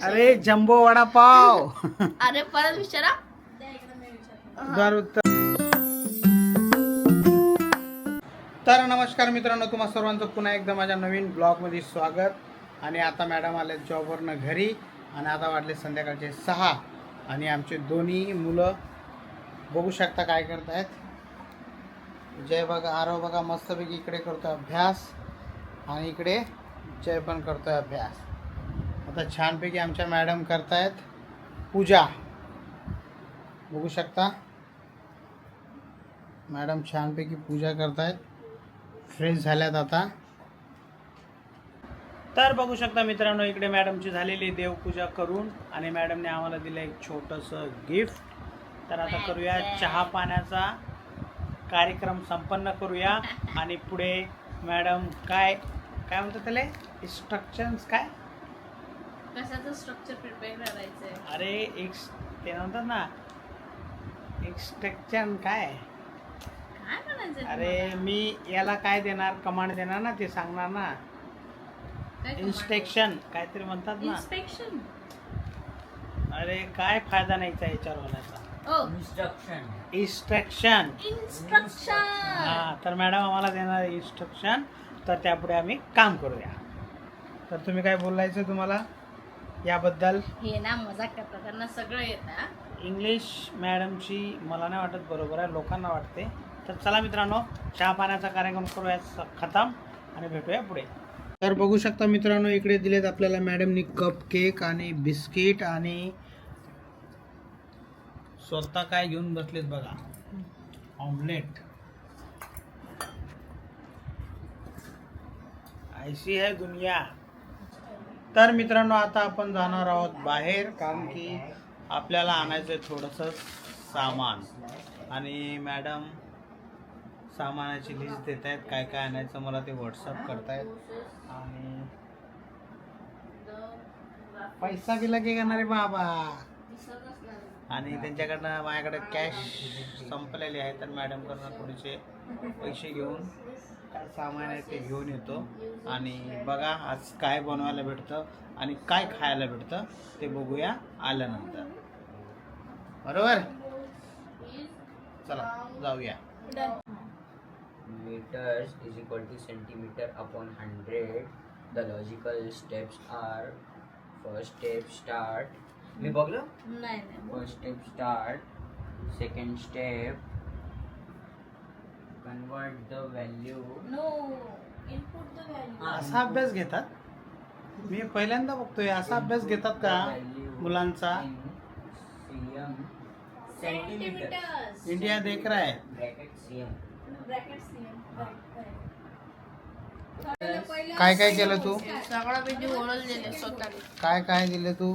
अरे जम्बो वडापाव. अरे परत विचारा. तर नमस्कार मित्रांनो, तुम्हा सर्वांचं पुन्हा एकदा माझ्या नवीन ब्लॉगमध्ये स्वागत. आणि आता मॅडम आले जॉबवरनं घरी आणि आता वाटले संध्याकाळचे 6 आणि आमचे दोन्ही मुलं बघू शकता काय करतायत. जय बघा, आरव बघा मस्तपैकी इकडे करतोय अभ्यास आणि इकडे जय पण करतोय अभ्यास. आता छानपैकी आमच्या मॅडम करतायत पूजा. बघू शकता मॅडम छानपैकी पूजा करतायत, फ्रेश झाल्यात आता. तर बघू शकता मित्रांनो, इकडे मॅडमची झालेली देवपूजा करून आणि मॅडमने आम्हाला दिलं एक छोटंसं गिफ्ट. तर आता करूया चहा पाण्याचा कार्यक्रम संपन्न करूया आणि पुढे मॅडम काय काय म्हणतात त्याला इन्स्ट्रक्शन्स काय कशाचं स्ट्रक्चर प्रिपेअर करायचंय. अरे एक ते म्हणतात ना इन्स्ट्रक्शन काय म्हणायचं. अरे मी याला काय देणार, कमांड देणार ना, ते सांगणार ना. इन्स्ट्रक्शन काहीतरी म्हणतात ना. इन्स्पेक्शन. अरे काय फायदा नाही त्या याच्यावर होण्याचा. इन्स्ट्रक्शन. हा, तर मॅडम आम्हाला देणार इन्स्ट्रक्शन, तर त्यापुढे आम्ही काम करूया. तर तुम्ही काय बोलायचं तुम्हाला याबद्दल? हे ना मजाक करतात, त्यांना सगळं येतं. इंग्लिश मॅडमची मला नाही वाटत बरोबर आहे, लोकांना वाटते. तर चला मित्रांनो, चहा पाण्याचा कार्यक्रम करूया खतम आणि भेटूया पुढे. तर बघू शकता मित्रांनो, इकडे दिलेत आपल्याला मॅडमनी कप केक आणि बिस्किट आणि स्वतः काय घेऊन बसलेत बघा, ऑमलेट. ऐसी है दुनिया. तर मित्रांनो, आता आपण जाणार आहोत बाहेर, कारण की आपल्याला आणायचं आहे थोडंसं सामान आणि मॅडम सामानाची लिस्ट देत आहेत, काय काय आणायचं मला ते व्हॉट्सअप करतायत. आणि पैसा बी लगे घेणारे बाबा, आणि त्यांच्याकडनं माझ्याकडे कॅश संपलेले आहे, तर मॅडमकडनं थोडेसे पैसे घेऊन काय सामान आहे ते घेऊन येतो. आणि बघा आज काय बनवायला भेटतं आणि काय खायला भेटतं ते बघूया आल्यानंतर, बरोबर. चला जाऊया. Meters is equal to centimeter upon 100. The logical steps are: first step start. मी बघलो. नाही. First step start. Second step convert the value. No input the value. असा अभ्यास घेतात? मी पहिल्यांदा बघतोय असा अभ्यास घेतात का मुलांचा. cm centimeters. इंडिया देख रहा है. Bracket cm. काय काय केलं तू? सगळं पैकी ओरल दिले स्वतःने. काय काय दिले तू?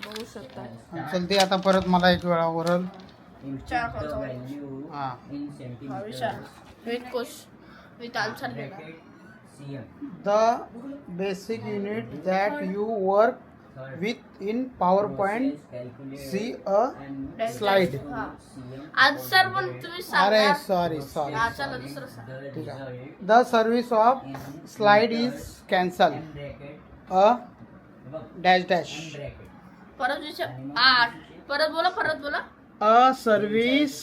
बघू शकता. चलते आता परत मला एक वेळा ओरल. Input the value हा. in centimeters. विथ कोश विथ आन्सर दिला. Bracket cm. The basic unit that you work with in PowerPoint. See a slide. Answer पण तुम्ही अरे सांगा. सॉरी हा, चला दुसरं सांग. ठीक आहे. The service of slide is cancel. A dash dash. परत विचार. परत बोला. A service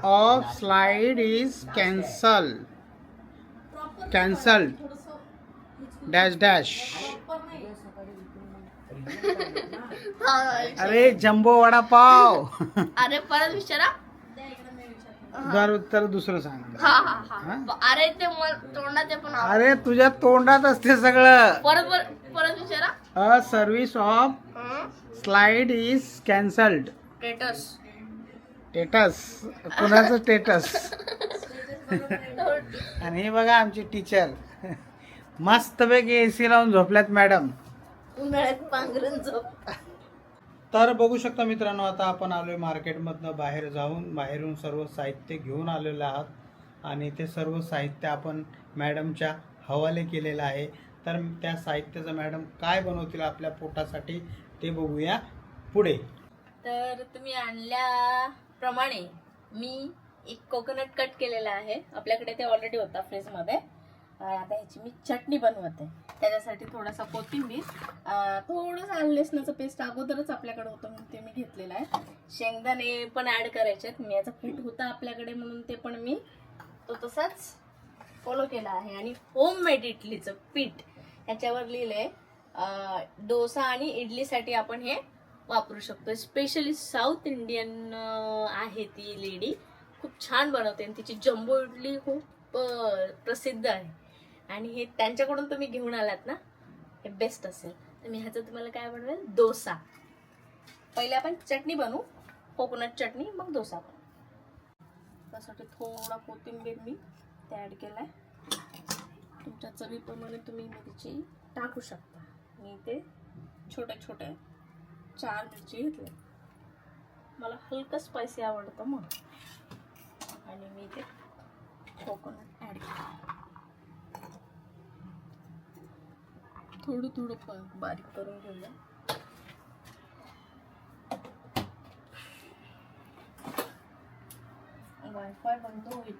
of slide is cancelled dash dash. अरे जम्बो वडापाव. अरे परत विचारा. जर उत्तर दुसरं सांग. हा. अरे ते तोंडात पण. अरे तुझ्या तोंडात असते सगळं. परत विचारा. A service of slide is cancelled. Status. कुणाचं स्टेटस? आणि हे बघा आमची टीचर मस्तपैकी एसी लावून झोपल्यात मॅडम. उन्हाळ्यात पांघरून झोप. तर बघू शकता मित्रांनो, आता आपण आलोय मार्केटमधनं बाहेरून सर्व साहित्य घेऊन आलेलो आहात आणि ते सर्व साहित्य आपण मॅडमच्या हवाले केलेलं आहे. तर त्या साहित्याचं मॅडम काय बनवतील आपल्या पोटासाठी ते बघूया पुढे. तर तुम्ही आणल्याप्रमाणे मी एक कोकोनट कट केलेला आहे. आपल्याकडे ते ऑलरेडी होता फ्रीजमध्ये. आता ह्याची मी चटणी बनवते. त्याच्यासाठी थोडासा कोथिंबीर, थोडंसं आलं लसणाचं पेस्ट अगोदरच आपल्याकडे होतं म्हणून ते मी घेतलेलं आहे. शेंगदाणे पण ॲड करायचे आहेत. मी याचा पीठ होता आपल्याकडे म्हणून ते पण मी तो तसाच फॉलो केला आहे. आणि होममेड इडलीचं पीठ ह्याच्यावर लिहिलंय डोसा आणि इडलीसाठी आपण हे वापरू शकतो. स्पेशली साऊथ इंडियन आहे ती लेडी, खूप छान बनवते आणि तिची जम्बो इडली खूप प्रसिद्ध आहे. आणि हे त्यांच्याकडून तुम्ही घेऊन आलात ना, हे बेस्ट असेल. तर मी ह्याचं तुम्हाला काय बनवेल, डोसा. पहिले आपण चटणी बनवू, कोकोनट चटणी, मग डोसा बनवू. त्यासाठी थोडा कोथिंबीर मी ते ॲड केलाय. तुमच्या चवीप्रमाणे तुम्ही मिरची टाकू शकता. मी ते छोटे छोटे 4 मिरची घेतले. मला हलकं स्पायसी आवडतं मग. आणि मी ते कोकोनट ॲड केलं. थोडं थोडं बारीक करून घेऊया. वायफाय बंद होईल.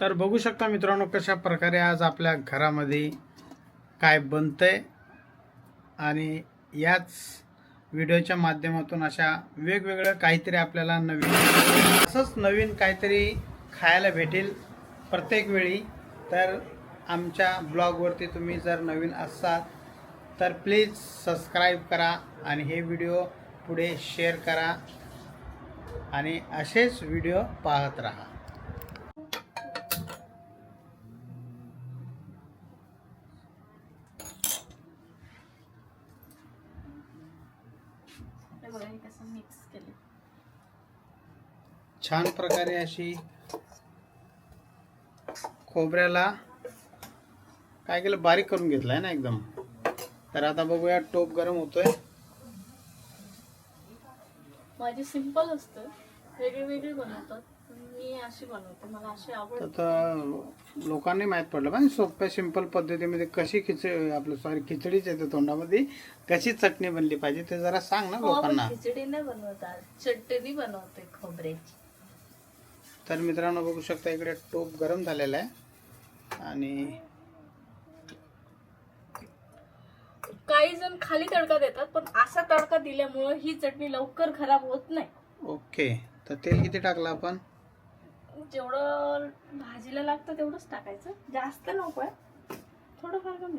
तर बघू शकता मित्रांनो कशा प्रकारे आज आपल्या घरामध्ये काय बनतंय. आणि याच व्हिडिओच्या माध्यमातून अशा वेगवेगळं काहीतरी आपल्याला नवीन, असंच नवीन काहीतरी खायला भेटेल प्रत्येक वेळी. तर आमच्या ब्लॉगवरती तुम्ही जर नवीन असाल तर प्लीज सबस्क्राईब करा आणि हे व्हिडिओ पुढे शेअर करा आणि असेच व्हिडिओ पाहत राहा. कसं मिक्स केलं छान प्रकारे अशी खोबऱ्याला काय केलं, बारीक करून घेतलाय ना एकदम. तर आता बघूया, टोप गरम होतोय. माझी सिंपल असतं, वेगळी वेगळी बनवतात. मी अशी बनवते, मला अशी आवडते. तर लोकांनी माहीत पडलं पाहिजे सोप्या सिंपल पद्धतीमध्ये कशी खिचडीच येते तोंडामध्ये, कशी चटणी बनली पाहिजे ते जरा सांग ना लोकांना. खिचडी नाही बनवतात, चटणी बनवते खोबऱ्याची. तर मित्रांनो बघू शकता इकडे टोप गरम झालेला आहे. आणि काही जण खाली तडका देतात, पण असा तडका दिल्यामुळे ही चटणी लवकर खराब होत नाही. ओके, तर तेल किती टाकलं आपण? जेवढं भाजीला लागतं तेवढंच टाकायचं, जास्त नको आहे, थोडंफार कमी.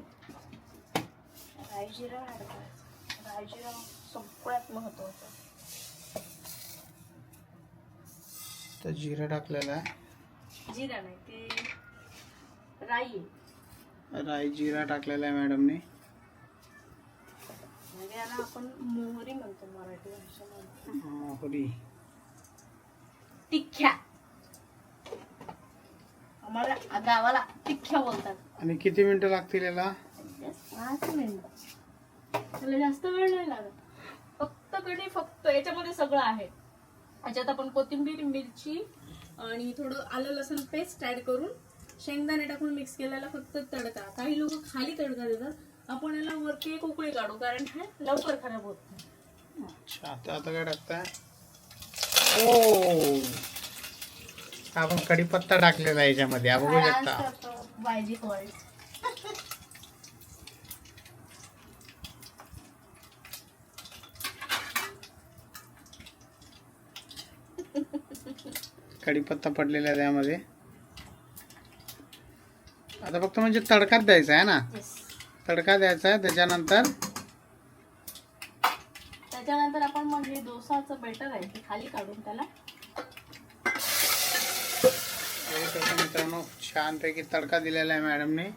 राई जिरा ऍड करायचं. राई जिरा सगळ्यात महत्वाचं. तर जिरा टाकलेला आहे. जिरा नाही, ते राई आहे. राई जिरा टाकलेला आहे मॅडमने. म्हणजे याला आपण मोहरी म्हणतो मराठी भाषेमध्ये. मोहरी. तिख्या, आम्हाला गावाला तिख्या बोलतात. आणि किती मिनिटं लागतील याला? 5 मिनिट. त्याला जास्त वेळ नाही लागत. फक्त कढी, फक्त याच्यामध्ये सगळं आहे. याच्यात आपण कोथिंबीर, मिरची आणि थोडं आलं लसूण पेस्ट ऍड करून शेंगदाणे टाकून मिक्स केलेला फक्त तडका. काही लोक खाली तडका देतात, आपण याला वरती एक उकळी काढू, कारण हे लवकर खराब होत नाही. अच्छा, तर आता काय टाकताय? ओ, आपण कढीपत्ता टाकलेला आहे याच्यामध्ये, बघू शकता. भाजी फॉल्ट. कढीपत्ता पडलेला आहे त्यामध्ये. आता फक्त म्हणजे तडकाच द्यायचा आहे ना? तडका द्यायचा आहे. त्याच्यानंतर आपण मग हे डोसाचं बेटर आहे ते खाली काढून त्याला मित्रांनो छानपैकी तडका दिलेला आहे मॅडमने.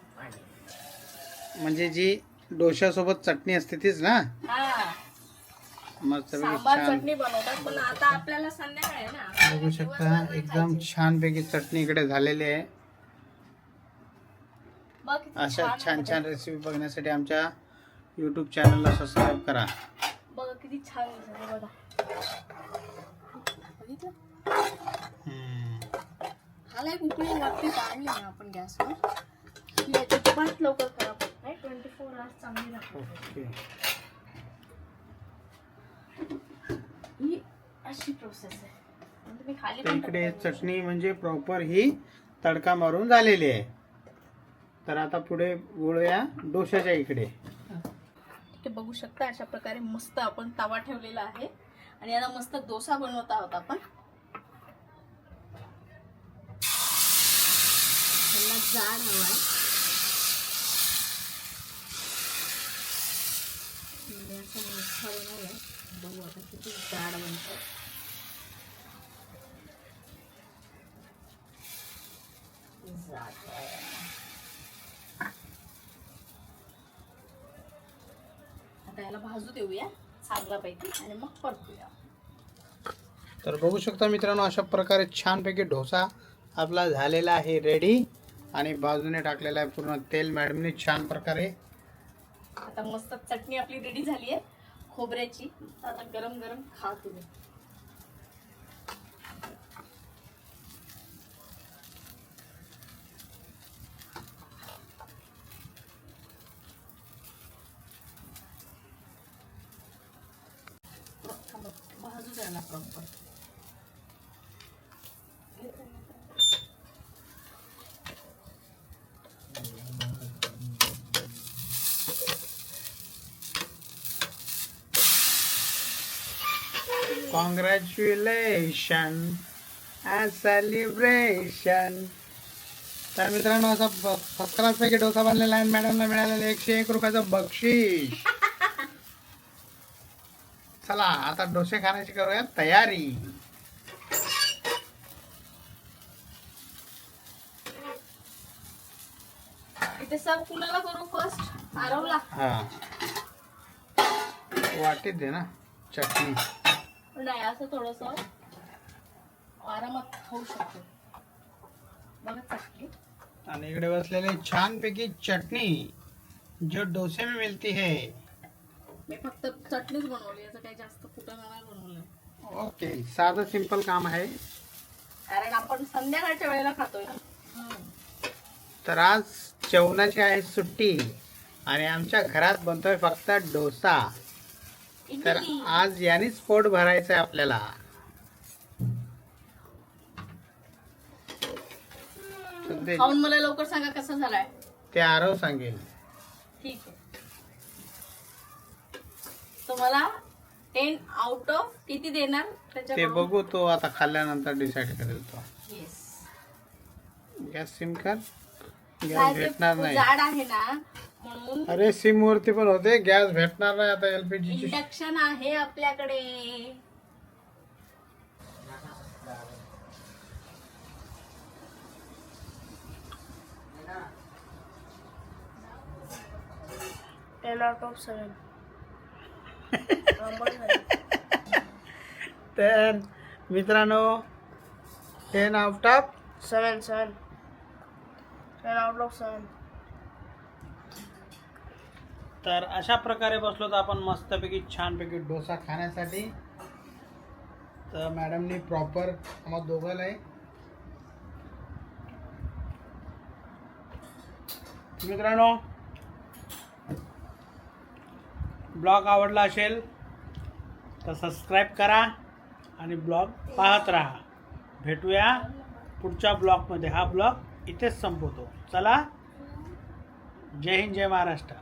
म्हणजे जी डोश्यासोबत चटणी असते तीच ना? मस्त सांबार चटणी बनवतात, पण आता आपल्याला संध्याकाळी आहे ना. बघू शकता एकदम छानपैकी चटणी इकडे झालेली आहे. अशा छान छान रेसिपी बघण्यासाठी आमच्या YouTube चॅनलला सबस्क्राईब करा. बघा किती छान झालं बघा. हाला एक उकळी वरती काढली ना आपण गॅसवर, की अजिबात लवकर खराब होत नाही. 24 तास चांगली राहते. ओके. ही अशी प्रोसेस आहे. म्हणजे मी खाली तर पण इकडे टाकून देऊ चटणी म्हणजे प्रॉपर ही तडका मारून झालेली आहे. तर आता पुढे वळूया डोश्याच्या इकडे. शकते. ठीक आहे, बघू शकता अशा प्रकारे मस्त आपण तवा ठेवलेला आहे आणि आता मस्त डोसा बनवत आहोत आपण. त्यांना जाड हवाय, म्हणजे असं मोठा बनवलाय. बघू आता किती जाड बनतो. जाड आहे. आता याला भाजू देऊया चांगल्यापैकी आणि मग परतूया. तर बघू शकता मित्रांनो, अशा प्रकारे छानपैकी डोसा आपला झालेला आहे रेडी. आणि बाजूने टाकलेला आहे पूर्ण तेल मॅडमने छान प्रकारे. आता मस्त चटणी आपली रेडी झाली आहे खोबऱ्याची. आता गरम गरम खा तुम्ही. भाजू द्यायला प्रॉपर. Congratulation and celebration. तर मित्रांनो, असा फर्स्ट क्लास पैकी डोसा बनलेला आहे. मॅडमला मिळालेलं 101 रुपयाचं बक्षीस. चला आता डोसे खाण्याची करूया तयारी. इथे सर्व कुणाला करू फर्स्ट? आरवला. हा, वाटीत दे ना चटणी. नाही, असं थोडस आरामात खाऊ शकतो. बघा चटणी. आणि इकडे बसलेले छानपैकी चटणी जो डोसे में मिलती है. मी फक्त चटणीच बनवली, याचं काही जास्त कुटाणा नाही बनवलंय. ओके, साधं सिंपल काम आहे. कारण आपण संध्याकाळच्या वेळेला खातोय ना. तर आज जेवणाची आहे सुट्टी आणि आमच्या घरात बनतोय फक्त डोसा. तर इडली. आज यानेच पोट भरायचं आहे आपल्याला. सध्या खाऊन मला लवकर सांगा कसा झालाय. ते आरव सांगेल. ठीक आहे. तुम्हाला 10 आउट ऑफ किती देणार त्याच्या ते बघू, तो आता खाल्ल्यानंतर डिसाईड करेल तो. येस. गॅस सिम कर, गॅस भेटणार नाही. जाड आहे ना म्हणून. अरे सिम वरती पण होते, गॅस भेटणार नाही आता. LPG ची इंडक्शन आहे आपल्याकडे. तर मित्रांनो, 10 आउट ऑफ 7 आउट ऑफ 7. तर अशा प्रकारे बसलो तर आपण मस्तपैकी छानपैकी डोसा खाण्यासाठी. तर मॅडमनी प्रॉपर आम्हाला दोघांना आहे. मित्रांनो, ब्लॉग आवडला असेल तर सबस्क्राईब करा आणि ब्लॉग पाहत राहा. भेटूया पुढच्या ब्लॉगमध्ये. हा ब्लॉग इथेच संपवतो. चला, जय हिंद, जय महाराष्ट्र.